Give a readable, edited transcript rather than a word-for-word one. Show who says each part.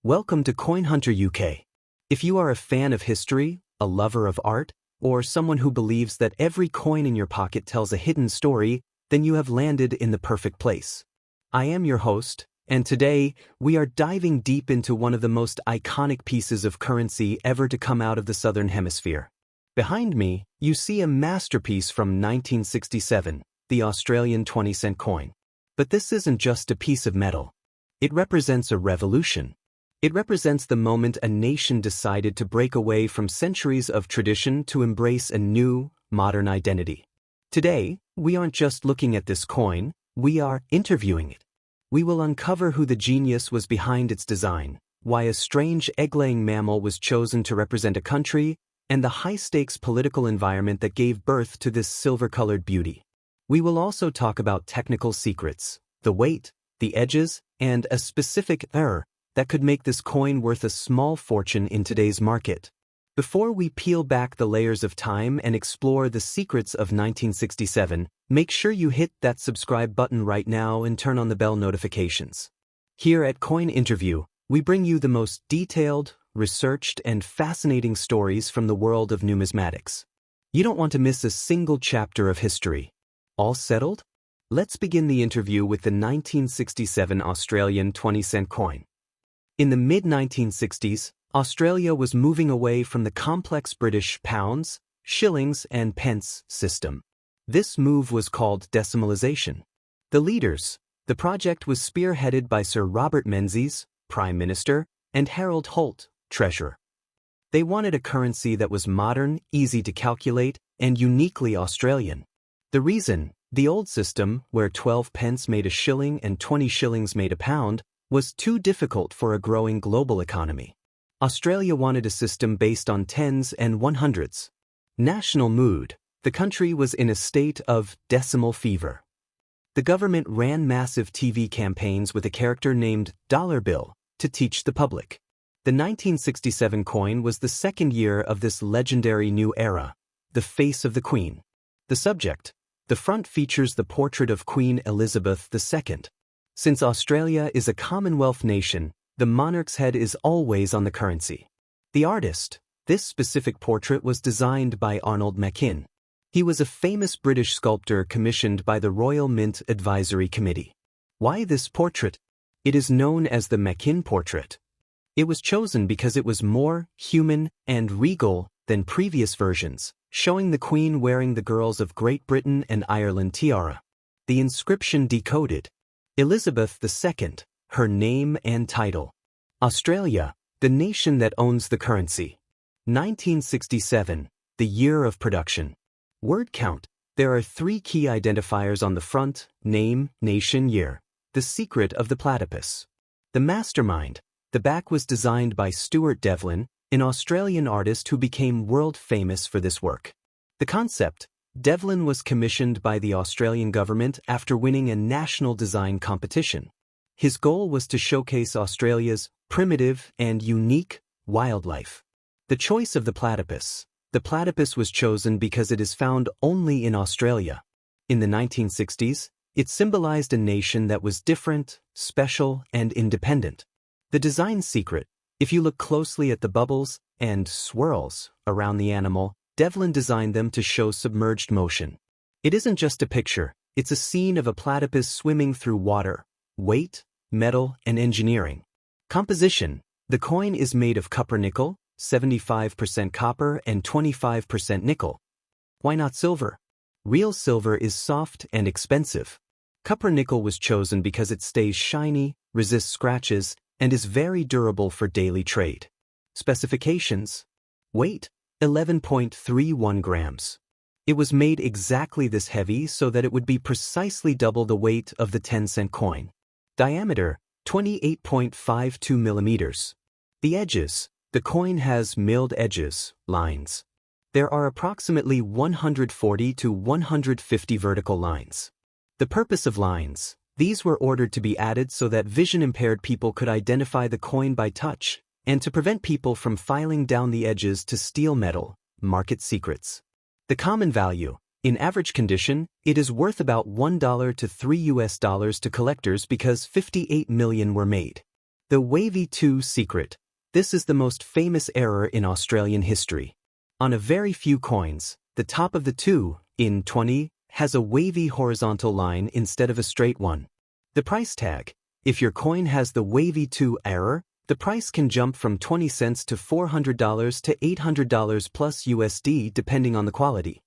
Speaker 1: Welcome to Coin Hunter UK. If you are a fan of history, a lover of art, or someone who believes that every coin in your pocket tells a hidden story, then you have landed in the perfect place. I am your host, and today we are diving deep into one of the most iconic pieces of currency ever to come out of the Southern Hemisphere. Behind me, you see a masterpiece from 1967, the Australian 20-cent coin. But this isn't just a piece of metal. It represents a revolution. It represents the moment a nation decided to break away from centuries of tradition to embrace a new, modern identity. Today, we aren't just looking at this coin, we are interviewing it. We will uncover who the genius was behind its design, why a strange egg-laying mammal was chosen to represent a country, and the high-stakes political environment that gave birth to this silver-colored beauty. We will also talk about technical secrets, the weight, the edges, and a specific error that could make this coin worth a small fortune in today's market. Before we peel back the layers of time and explore the secrets of 1967, make sure you hit that subscribe button right now and turn on the bell notifications. Here at Coin Interview, we bring you the most detailed, researched, and fascinating stories from the world of numismatics. You don't want to miss a single chapter of history. All settled? Let's begin the interview with the 1967 Australian 20-cent coin. In the mid-1960s, Australia was moving away from the complex British pounds, shillings, and pence system. This move was called decimalisation. The project was spearheaded by Sir Robert Menzies, Prime Minister, and Harold Holt, Treasurer. They wanted a currency that was modern, easy to calculate, and uniquely Australian. The reason, the old system, where 12 pence made a shilling and 20 shillings made a pound, was too difficult for a growing global economy. Australia wanted a system based on tens and 100s. National mood, the country was in a state of decimal fever. The government ran massive TV campaigns with a character named Dollar Bill to teach the public. The 1967 coin was the second year of this legendary new era, the face of the Queen. The subject, the front features the portrait of Queen Elizabeth II. Since Australia is a Commonwealth nation, the monarch's head is always on the currency. The artist, this specific portrait was designed by Arnold Machin. He was a famous British sculptor commissioned by the Royal Mint Advisory Committee. Why this portrait? It is known as the Machin portrait. It was chosen because it was more human and regal than previous versions, showing the Queen wearing the girls of Great Britain and Ireland tiara. The inscription decoded: Elizabeth II, her name and title. Australia, the nation that owns the currency. 1967, the year of production. Word count, there are 3 key identifiers on the front: name, nation, year. The secret of the platypus. The mastermind, the back was designed by Stuart Devlin, an Australian artist who became world famous for this work. The concept, Devlin was commissioned by the Australian government after winning a national design competition. His goal was to showcase Australia's primitive and unique wildlife. The choice of the platypus was chosen because it is found only in Australia. In the 1960s, it symbolized a nation that was different, special, and independent. The design secret, if you look closely at the bubbles and swirls around the animal, Devlin designed them to show submerged motion. It isn't just a picture, it's a scene of a platypus swimming through water. Weight, metal, and engineering. Composition, the coin is made of copper nickel, 75% copper and 25% nickel. Why not silver? Real silver is soft and expensive. Copper nickel was chosen because it stays shiny, resists scratches, and is very durable for daily trade. Specifications. Weight, 11.31 grams. It was made exactly this heavy so that it would be precisely double the weight of the 10-cent coin. Diameter, 28.52 millimeters. The edges, the coin has milled edges, lines. There are approximately 140 to 150 vertical lines. The purpose of lines, these were ordered to be added so that vision-impaired people could identify the coin by touch, and to prevent people from filing down the edges to steal metal, market secrets. The common value, in average condition, it is worth about $1 to $3 to collectors because 58 million were made. The Wavy 2 secret. This is the most famous error in Australian history. On a very few coins, the top of the 2, in 20, has a wavy horizontal line instead of a straight one. The price tag. If your coin has the Wavy 2 error, the price can jump from 20 cents to $400 to $800 plus USD depending on the quality.